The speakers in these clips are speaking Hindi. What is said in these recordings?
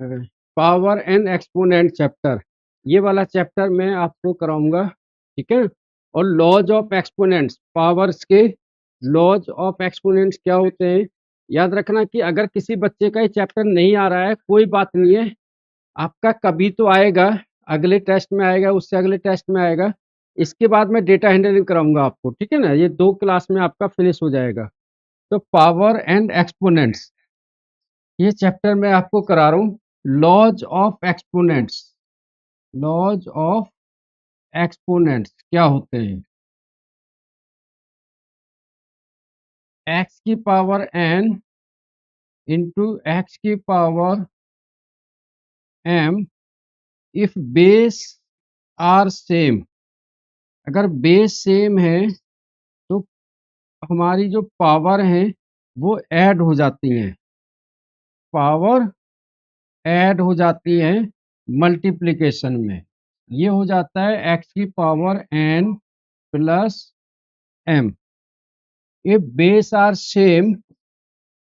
पावर एंड एक्सपोनेंट चैप्टर, ये वाला चैप्टर मैं आपको कराऊंगा, ठीक है। और लॉज ऑफ एक्सपोनेंट्स, पावर्स के लॉज ऑफ एक्सपोनेंट्स क्या होते हैं, याद रखना कि अगर किसी बच्चे का ये चैप्टर नहीं आ रहा है कोई बात नहीं है, आपका कभी तो आएगा, अगले टेस्ट में आएगा, उससे अगले टेस्ट में आएगा। इसके बाद मैं डेटा हैंडलिंग कराऊंगा आपको, ठीक है ना, ये 2 क्लास में आपका फिनिश हो जाएगा। तो पावर एंड एक्सपोनेंट्स ये चैप्टर मैं आपको करा रहा हूँ। Laws of exponents, laws of exponents क्या होते हैं? एक्स की पावर एन इंटू एक्स की power m if base are same, अगर बेस सेम है तो हमारी जो पावर है वो ऐड हो जाती हैं, पावर ऐड हो जाती है मल्टीप्लिकेशन में। ये हो जाता है एक्स की पावर एन प्लस एम। ये बेस आर सेम,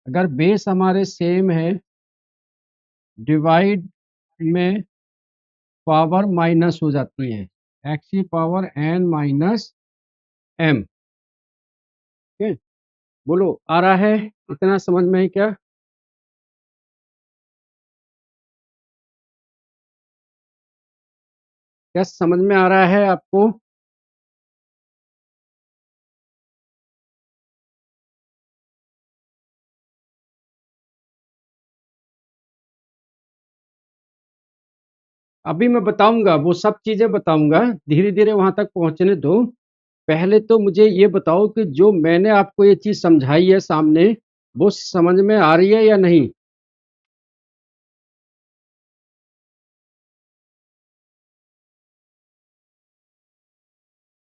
अगर बेस हमारे सेम है, डिवाइड में पावर माइनस हो जाती है, एक्स की पावर एन माइनस एम। ठीक है, बोलो आ रहा है, इतना समझ में है क्या? क्या समझ में आ रहा है आपको? अभी मैं बताऊंगा, वो सब चीजें बताऊंगा, धीरे धीरे वहां तक पहुंचने दो। पहले तो मुझे ये बताओ कि जो मैंने आपको ये चीज समझाई है सामने, वो समझ में आ रही है या नहीं?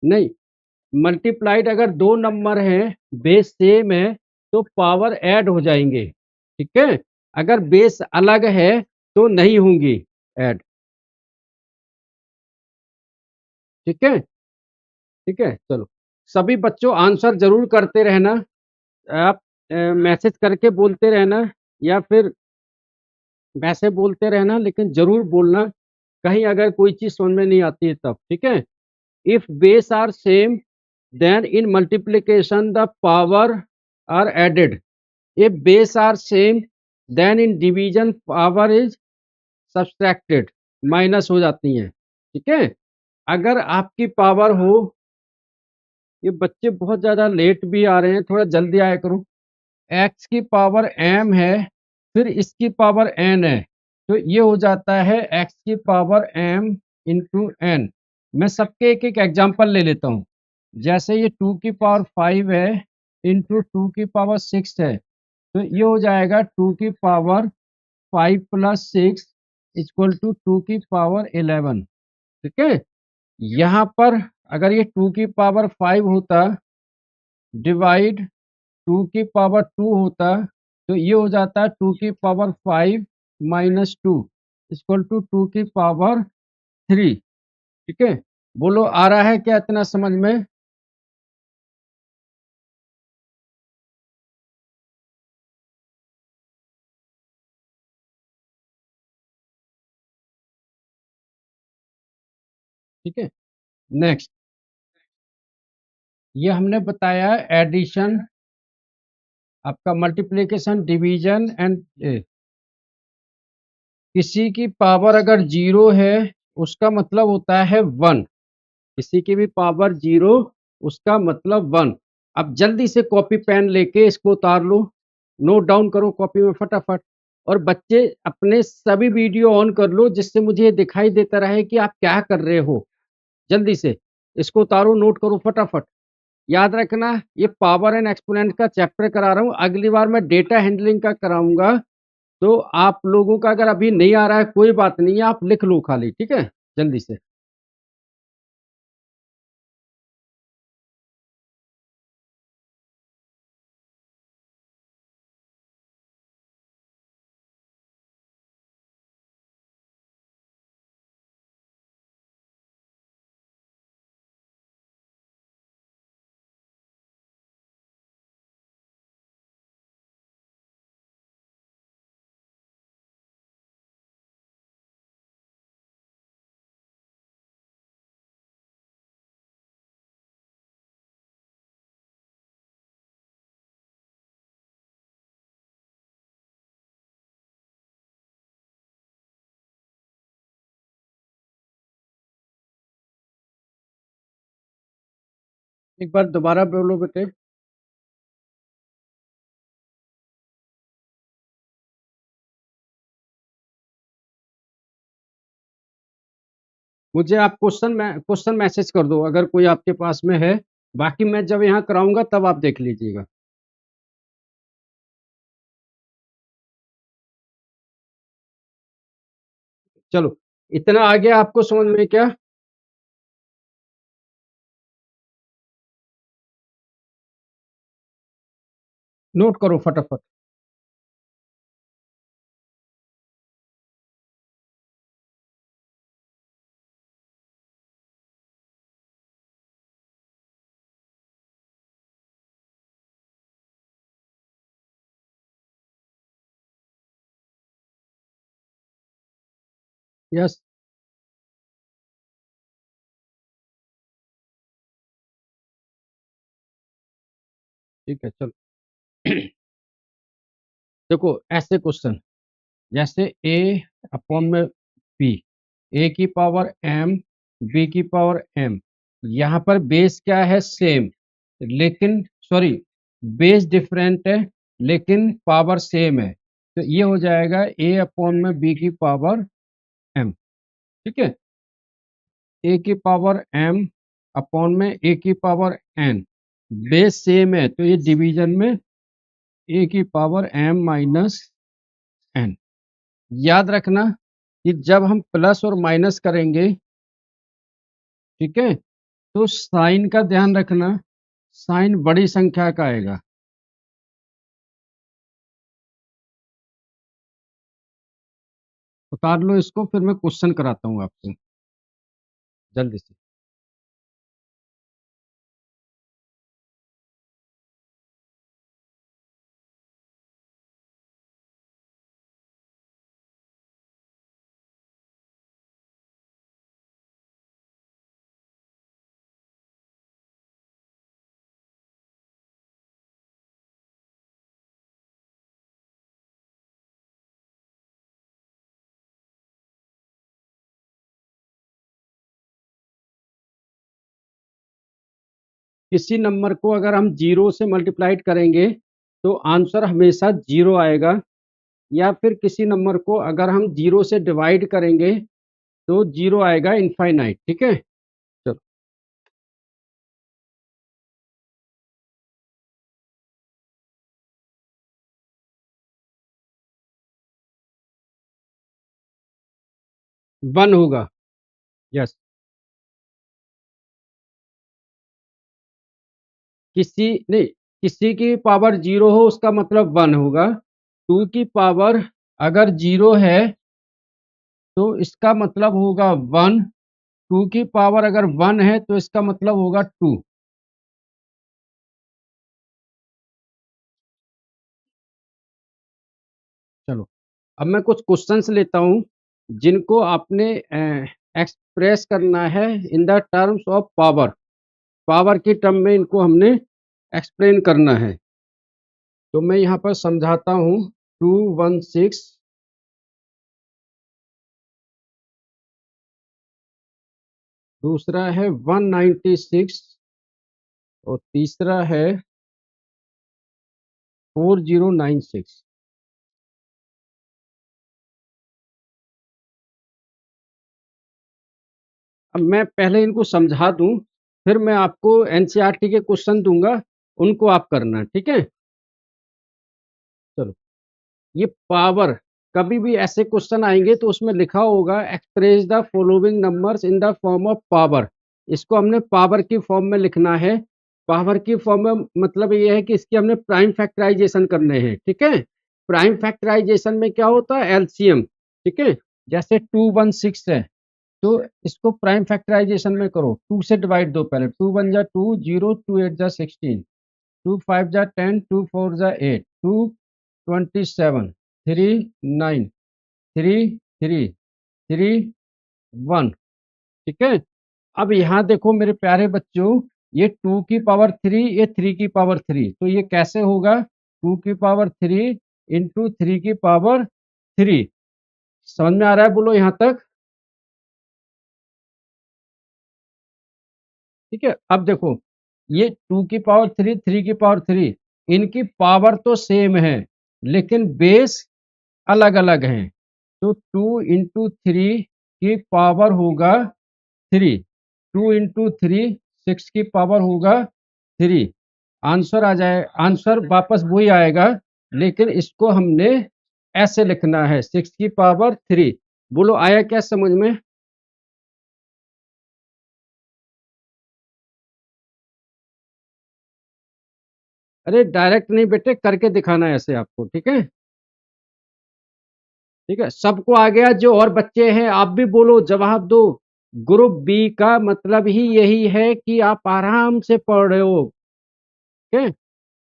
नहीं, मल्टीप्लाइड अगर 2 नंबर हैं, बेस सेम है, तो पावर ऐड हो जाएंगे, ठीक है। अगर बेस अलग है तो नहीं होंगी ऐड, ठीक है। ठीक है, चलो, सभी बच्चों आंसर जरूर करते रहना, आप मैसेज करके बोलते रहना, या फिर वैसे बोलते रहना, लेकिन जरूर बोलना, कहीं अगर कोई चीज समझ में नहीं आती है तब, ठीक है। If base are same then in multiplication the power are added, if base are same then in division power is subtracted, minus हो जाती हैं, ठीक है। अगर आपकी पावर हो, ये बच्चे बहुत ज्यादा लेट भी आ रहे हैं, थोड़ा जल्दी आया करो। एक्स की पावर एम है, फिर इसकी पावर एन है, तो ये हो जाता है एक्स की पावर एम इंटू एन। मैं सबके एक एक एग्जाम्पल ले लेता हूँ। जैसे ये 2 की पावर 5 है इंटू 2 की पावर 6 है, तो ये हो जाएगा 2 की पावर 5 प्लस 6 इक्वल टू 2 की पावर 11, ठीक है। यहाँ पर अगर ये 2 की पावर 5 होता, डिवाइड 2 की पावर 2 होता, तो ये हो जाता 2 की पावर 5 माइनस 2 इक्वल टू 2 की पावर 3, ठीक है। बोलो आ रहा है क्या इतना समझ में? ठीक है, नेक्स्ट, ये हमने बताया एडिशन, आपका मल्टीप्लिकेशन, डिवीजन एंड, किसी की पावर अगर 0 है उसका मतलब होता है 1, किसी की भी पावर 0 उसका मतलब 1। अब जल्दी से कॉपी पेन लेके इसको उतार लो, नोट डाउन करो कॉपी में फटाफट, और बच्चे अपने सभी वीडियो ऑन कर लो जिससे मुझे ये दिखाई देता रहे कि आप क्या कर रहे हो। जल्दी से इसको उतारो, नोट करो फटाफट। याद रखना, ये पावर एंड एक्सपोनेंट का चैप्टर करा रहा हूँ, अगली बार मैं डेटा हैंडलिंग का कराऊंगा। तो आप लोगों का अगर अभी नहीं आ रहा है कोई बात नहीं है, आप लिख लो खाली, ठीक है, जल्दी से। एक बार दोबारा बोलो बेटे। मुझे आप क्वेश्चन मैसेज कर दो अगर कोई आपके पास में है। बाकी मैं जब यहाँ कराऊंगा तब आप देख लीजिएगा। चलो, इतना आ गया आपको समझ में क्या? नोट करो फटाफट। यस। ठीक है, चलो। देखो, ऐसे क्वेश्चन जैसे ए अपॉन में बी, ए की पावर एम, बी की पावर एम। यहाँ पर बेस क्या है? सेम, लेकिन सॉरी, बेस डिफरेंट है लेकिन पावर सेम है। तो ये हो जाएगा ए अपॉन में बी की पावर एम। ठीक है, ए की पावर एम अपॉन में ए की पावर एन। बेस सेम है तो ये डिवीजन में ए की पावर एम माइनस एन। याद रखना कि जब हम प्लस और माइनस करेंगे, ठीक है, तो साइन का ध्यान रखना, साइन बड़ी संख्या का आएगा। उतार लो इसको, फिर मैं क्वेश्चन कराता हूँ आपसे जल्दी से। किसी नंबर को अगर हम जीरो से मल्टीप्लाइड करेंगे तो आंसर हमेशा जीरो आएगा, या फिर किसी नंबर को अगर हम जीरो से डिवाइड करेंगे तो जीरो आएगा इनफाइनाइट। ठीक है, चलो। वन होगा। यस। किसी नहीं, किसी की पावर जीरो हो उसका मतलब वन होगा। टू की पावर अगर जीरो है तो इसका मतलब होगा वन। टू की पावर अगर वन है तो इसका मतलब होगा टू। चलो, अब मैं कुछ क्वेश्चंस लेता हूं जिनको आपने एक्सप्रेस करना है in the terms of power. Power की टर्म में इनको हमने एक्सप्लेन करना है। तो मैं यहाँ पर समझाता हूँ। 216, दूसरा है 196, और तीसरा है 4096। अब मैं पहले इनको समझा दूं, फिर मैं आपको एनसीईआरटी के क्वेश्चन दूंगा, उनको आप करना। ठीक है, चलो। ये पावर, कभी भी ऐसे क्वेश्चन आएंगे तो उसमें लिखा होगा express the following numbers in the form of power. इसको हमने पावर की फॉर्म में लिखना है। पावर की फॉर्म में मतलब ये है कि इसकी हमने प्राइम फैक्टराइजेशन करने हैं। ठीक है, प्राइम फैक्टराइजेशन में क्या होता है? एलसीएम। ठीक है, जैसे 216 है तो इसको प्राइम फैक्टराइजेशन में करो, टू से डिवाइड दो पहले। टू वन जा टू, जीरो, टू एट जा 16, टू फाइव जा 10, टू फोर जा 8, two 27, three 9, three three three 1। ठीक है, अब यहाँ देखो मेरे प्यारे बच्चों, ये टू की पावर थ्री, ये थ्री की पावर थ्री, तो ये कैसे होगा? टू की पावर थ्री इंटू थ्री की पावर थ्री। समझ में आ रहा है? बोलो यहाँ तक। ठीक है, अब देखो, ये 2 की पावर 3, 3 की पावर 3, इनकी पावर तो सेम है लेकिन बेस अलग अलग हैं। तो 2 into 3 की पावर होगा 3, 2 into 3 6 की पावर होगा 3। आंसर आ जाए, आंसर वापस वही आएगा लेकिन इसको हमने ऐसे लिखना है 6 की पावर 3। बोलो आया क्या समझ में? अरे डायरेक्ट नहीं बेटे, करके दिखाना है ऐसे आपको, ठीक है? ठीक है, सबको आ गया? जो और बच्चे हैं आप भी बोलो, जवाब दो। ग्रुप बी का मतलब ही यही है कि आप आराम से पढ़ रहे हो। ठीक है,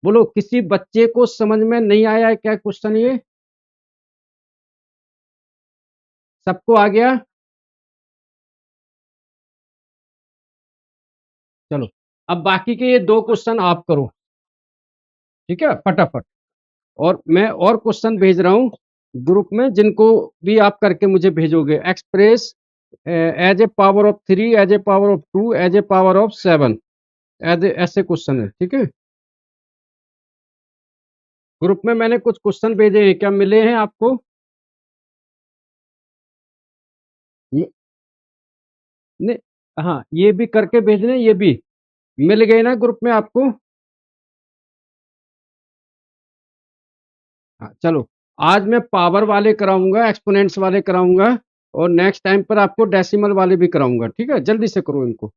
बोलो किसी बच्चे को समझ में नहीं आया है क्या क्वेश्चन ये? सबको आ गया? चलो, अब बाकी के ये दो क्वेश्चन आप करो, ठीक है, फटाफट। और मैं और क्वेश्चन भेज रहा हूँ ग्रुप में, जिनको भी आप करके मुझे भेजोगे। Express as a power of 3, as a power of 2, as a power of 7, as ऐसे क्वेश्चन है, ठीक है? ग्रुप में मैंने कुछ क्वेश्चन भेजे हैं, क्या मिले हैं आपको? म- ने, हाँ, ये भी करके भेजने, ये भी मिल गए ना ग्रुप में आपको? हाँ, चलो, आज मैं पावर वाले कराऊंगा, एक्सपोनेंट्स वाले कराऊंगा, और नेक्स्ट टाइम पर आपको डेसिमल वाले भी कराऊंगा, ठीक है? जल्दी से करो इनको।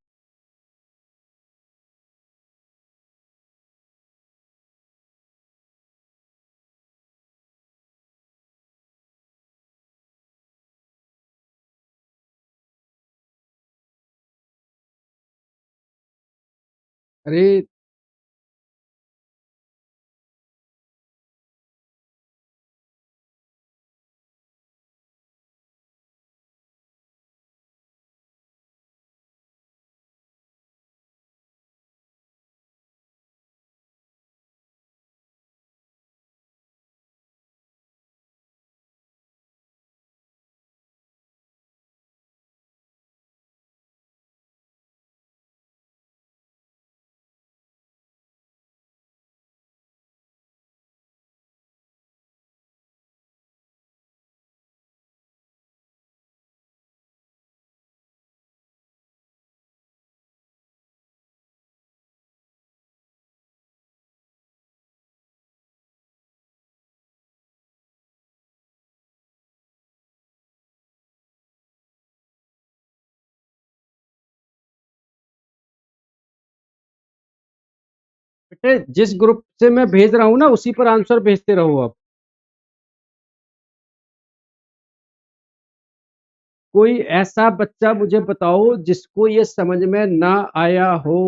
अरे बेटे, जिस ग्रुप से मैं भेज रहा हूँ ना उसी पर आंसर भेजते रहो आप। कोई ऐसा बच्चा मुझे बताओ जिसको ये समझ में ना आया हो।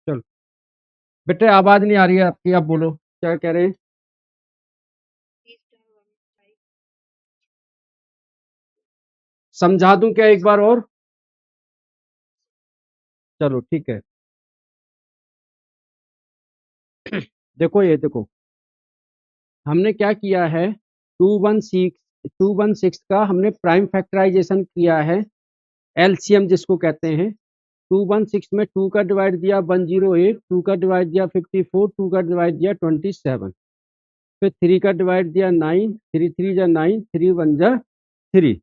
चलो बेटे, आवाज नहीं आ रही है आपकी, आप बोलो क्या कह रहे हैं? समझा दूं क्या एक बार और? चलो ठीक है। देखो, ये देखो, हमने क्या किया है, 216 का हमने प्राइम फैक्टराइजेशन किया है, एलसीएम जिसको कहते हैं। 216 में 2 का डिवाइड दिया 108, 2 का डिवाइड दिया 54, 2 का डिवाइड दिया 27, फिर 3 का डिवाइड दिया 9, 3 3 जा 9, 3 1 जा 3।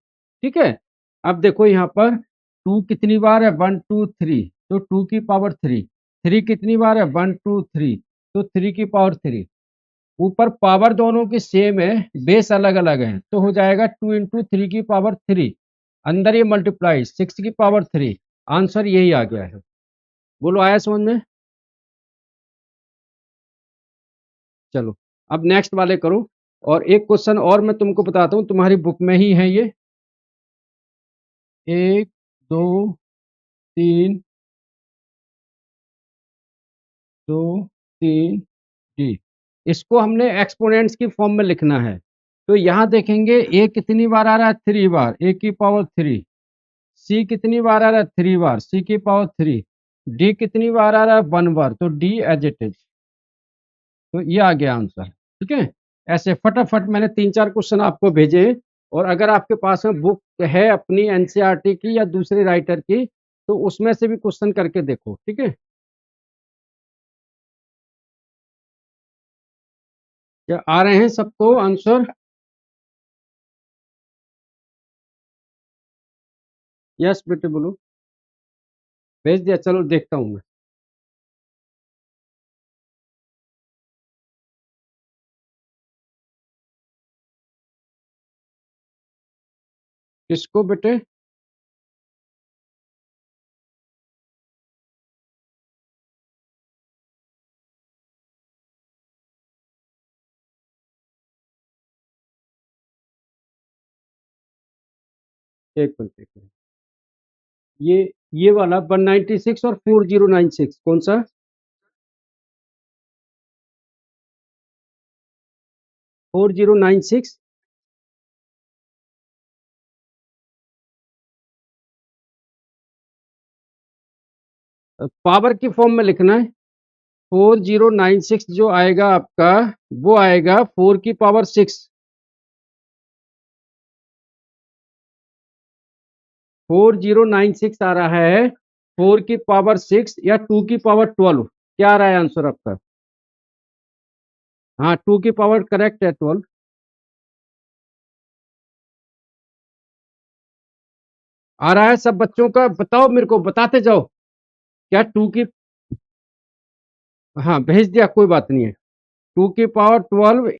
ठीक है, अब देखो यहाँ पर 2 कितनी बार है, 1 2 3, तो 2 की पावर 3। 3 कितनी बार है, 1 2 3, तो 3 की पावर 3। ऊपर पावर दोनों की सेम है, बेस अलग अलग है, तो हो जाएगा 2 into 3 की पावर 3। अंदर ये मल्टीप्लाई 6 की पावर 3। आंसर यही आ गया है। बोलो आया समझ में? चलो, अब नेक्स्ट वाले करो। और एक क्वेश्चन और मैं तुमको बताता हूँ, तुम्हारी बुक में ही है ये। 1 2 3 जी, इसको हमने एक्सपोनेंट्स की फॉर्म में लिखना है। तो यहाँ देखेंगे ए कितनी बार आ रहा है, 3 बार, A की पावर 3। सी कितनी बार आ रहा है, 3 बार, C की पावर 3। डी कितनी बार आ रहा है, 1 बार, तो डी एज इट इज। तो ये आ गया आंसर, ठीक है? ऐसे फटाफट मैंने 3-4 क्वेश्चन आपको भेजे हैं और अगर आपके पास में बुक है अपनी एनसीईआरटी की या दूसरे राइटर की, तो उसमें से भी क्वेश्चन करके देखो, ठीक है? क्या आ रहे हैं सबको आंसर? यस बेटे बोलो। भेज दिया, चलो देखता हूँ मैं। किसको बेटे? एक मिनट, एक मिनट। ये ये वाला 196 और 4096 कौन सा? 4096 पावर की फॉर्म में लिखना है। 4096 जो आएगा आपका, वो आएगा 4 की पावर 6। 4096 आ रहा है 4 की पावर 6 या 2 की पावर 12। क्या आ रहा है आंसर आपका? हाँ, 2 की पावर करेक्ट है, 12। आ रहा है सब बच्चों का? बताओ, मेरे को बताते जाओ। क्या टू की? हाँ भेज दिया, कोई बात नहीं है। 2 की पावर 12